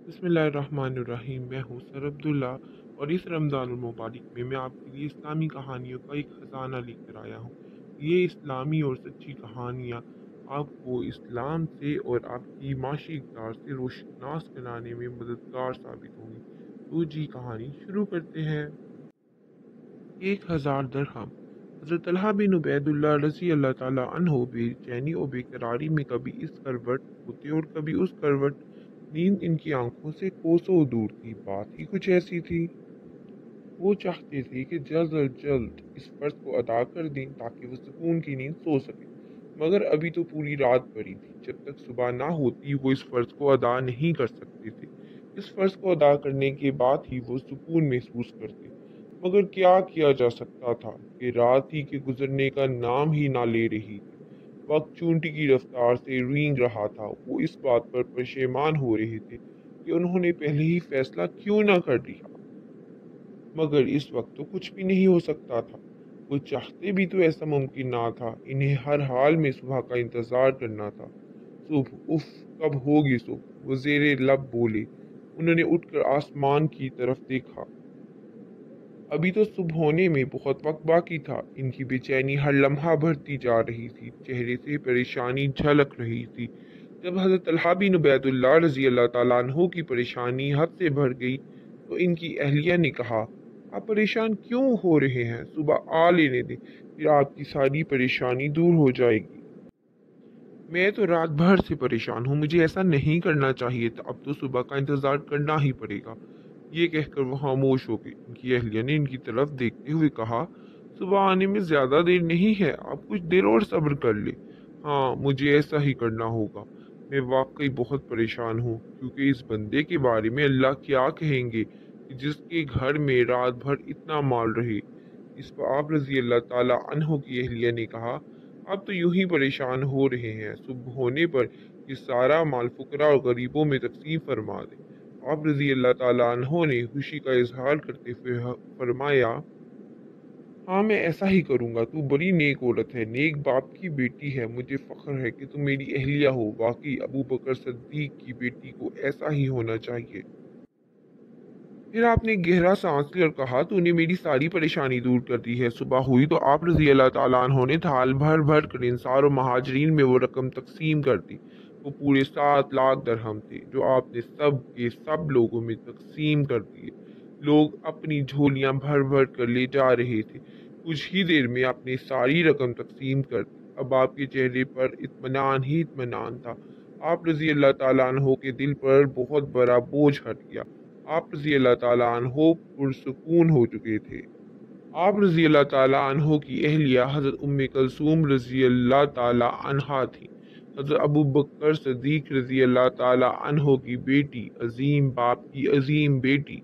बिस्मिल्लाहिर्रहमानिर्रहीम। मैं हूँ सर अब्दुल्ला और इस रमज़ानुल मुबारक में मैं आपके लिए इस्लामी कहानियों का एक ख़जाना लेकर आया हूँ। ये इस्लामी और सच्ची कहानियाँ आपको इस्लाम से और आपकी माशी इक़्तिदार से रोशनास कराने में मददगार साबित होंगी। तो जी कहानी शुरू करते हैं। 1000 दरहम। हज़रत तलहा बिन उबैदुल्लाह रज़ी अल्लाह ताला अन्हो बेचैनी और बेकरारी में कभी इस करवट होते और कभी उस करवट। नींद इनकी आंखों से कोसों दूर थी। बात ही कुछ ऐसी थी। वो चाहते थे कि जल्द अज जल्द इस फर्ज को अदा कर दें ताकि वो सुकून की नींद सो सके, मगर अभी तो पूरी रात पड़ी थी। जब तक सुबह ना होती वो इस फर्ज को अदा नहीं कर सकते थे। इस फर्ज को अदा करने के बाद ही वो सुकून महसूस करते। मगर क्या किया जा सकता था कि रात ही के गुजरने का नाम ही ना ले रही थी। वक्त चूंटी की रफ्तार से रेंग रहा था। वो इस बात पर परेशान हो रहे थे कि उन्होंने पहले ही फैसला क्यों ना कर लिया। मगर इस वक्त तो कुछ भी नहीं हो सकता था। वो चाहते भी तो ऐसा मुमकिन ना था। इन्हें हर हाल में सुबह का इंतजार करना था। सुबह, उफ, कब होगी सुबह? वो ज़ेरे लब बोले। उन्होंने उठकर आसमान की तरफ देखा। अभी तो सुबह होने में बहुत वक्त बाकी था। इनकी बेचैनी हर लम्हा बढ़ती जा रही थी। चेहरे से परेशानी झलक रही थी। जब हज़रत तलहा बिन उबैदुल्लाह रज़ी अल्लाह ताला अन्हु की परेशानी हद से भर गई तो इनकी अहलिया ने कहा, आप परेशान क्यों हो रहे हैं? सुबह आ लेने दें, फिर आपकी सारी परेशानी दूर हो जाएगी। मैं तो रात भर से परेशान हूँ। मुझे ऐसा नहीं करना चाहिए था। अब तो सुबह का इंतज़ार करना ही पड़ेगा। ये कहकर वो खामोश हो गई। उनकी अहलिया ने इनकी तरफ देखते हुए कहा, सुबह आने में ज़्यादा देर नहीं है, आप कुछ देर और सब्र कर ले। हाँ, मुझे ऐसा ही करना होगा। मैं वाकई बहुत परेशान हूँ, क्योंकि इस बंदे के बारे में अल्लाह क्या कहेंगे कि जिसके घर में रात भर इतना माल रहे। इस पर आप रज़ी अल्लाह ताला अन्हो की अहलिया ने कहा, आप तो यूं ही परेशान हो रहे हैं। सुबह होने पर ये सारा माल फुकरा और गरीबों में तकसीम फरमा दें। आप रज़ी अल्लाह ताला अन्हो ने खुशी का इजहार करते हुए फरमाया, हाँ, मैं ऐसा ही करूँगा। तू बड़ी नेक औरत है, नेक बाप की बेटी है। मुझे फ़ख्र है कि तुम मेरी अहलिया हो। वाकई अबू बकर सिद्दीक की बेटी को ऐसा ही होना चाहिए। फिर आपने गहरा सांस लिया और कहा, तूने मेरी सारी परेशानी दूर कर दी है। सुबह हुई तो आप रज़ी अल्लाह ताला अन्हो ने थाल भर भर कर इंसार और महाजरीन में वो रकम तकसीम कर दी। वो पूरे 7 लाख दरहम थे, जो आपने सब के सब लोगों में तकसीम कर दिए। लोग अपनी झोलियां भर भर कर ले जा रहे थे। कुछ ही देर में आपने सारी रकम तकसीम कर दी। अब आपके चेहरे पर इत्मीनान ही इत्मीनान था। आप रज़ी अल्लाह ताला अन्हो के दिल पर बहुत बड़ा बोझ हट गया। आप रज़ी अल्लाह ताला अन्हो पुरसुकून हो चुके थे। आप रज़ी अल्लाह ताला अन्हो की अहलिया हज़रत उम्मे कलसूम रज़ी अल्लाह ताला अन्हा थी। हज़रत अबू बकर सिद्दीक रज़ी अल्लाह ताला अन्हो की बेटी, अजीम बाप की अजीम बेटी।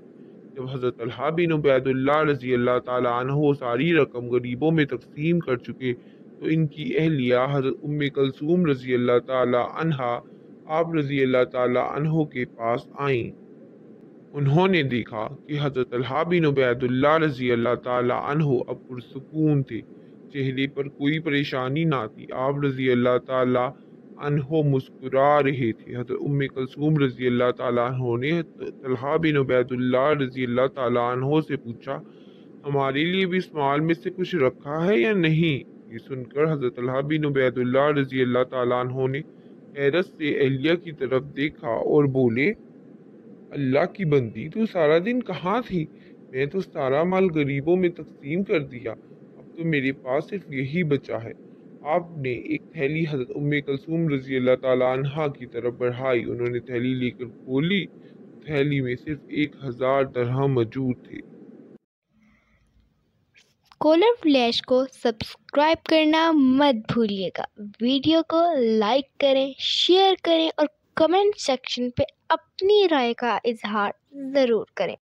जब हज़रत तलहा बिन उबैदुल्लाह रज़ी अल्लाह ताला अन्हो सारी रकम गरीबों में तकसीम कर चुके तो इनकी अहलिया हज़रत उम्मे कलसूम रज़ी अल्लाह ताला अन्हा आप रज़ी अल्लाह ताला अन्हो के पास आईं। उन्होंने देखा कि हज़रत तलहा बिन उबैदुल्लाह रज़ी अल्लाह ताला अन्हो अब पुरसुकून थे। चेहरे पर कोई परेशानी ना थी। आप रज़ी अल्लाह ताला अन्हो मुस्कुरा रहे थे। हज़रत उम्मे कलसूम रज़ी अल्लाह ताला अन्हो ने तलहा बिन उबैदुल्लाह रज़ी अल्लाह ताला अन्हो से पूछा, हमारे लिए भी इस माल में से कुछ रखा है या नहीं? ये सुनकर हज़रत तलहा बिन उबैदुल्लाह रज़ी अल्लाह ताला अन्हो ने हैरत से अहलिया की तरफ देखा और बोले, अल्लाह की बंदी, तू सारा दिन कहाँ थी? मैं तो सारा माल गरीबों में तकसीम कर दिया। अब तो मेरे पास सिर्फ यही बचा है। आपने एक थैली हज़रत उम्मे कलसूम रज़ी अल्लाह ताला अन्हा की तरफ बढ़ाई। उन्होंने थैली लेकर खोली तो थैली में सिर्फ 1000 दरहम मौजूद थे। स्कॉलर फ्लैश को सब्सक्राइब करना मत भूलिएगा। वीडियो को लाइक करें, शेयर करें और कमेंट सेक्शन पे अपनी राय का इजहार ज़रूर करें।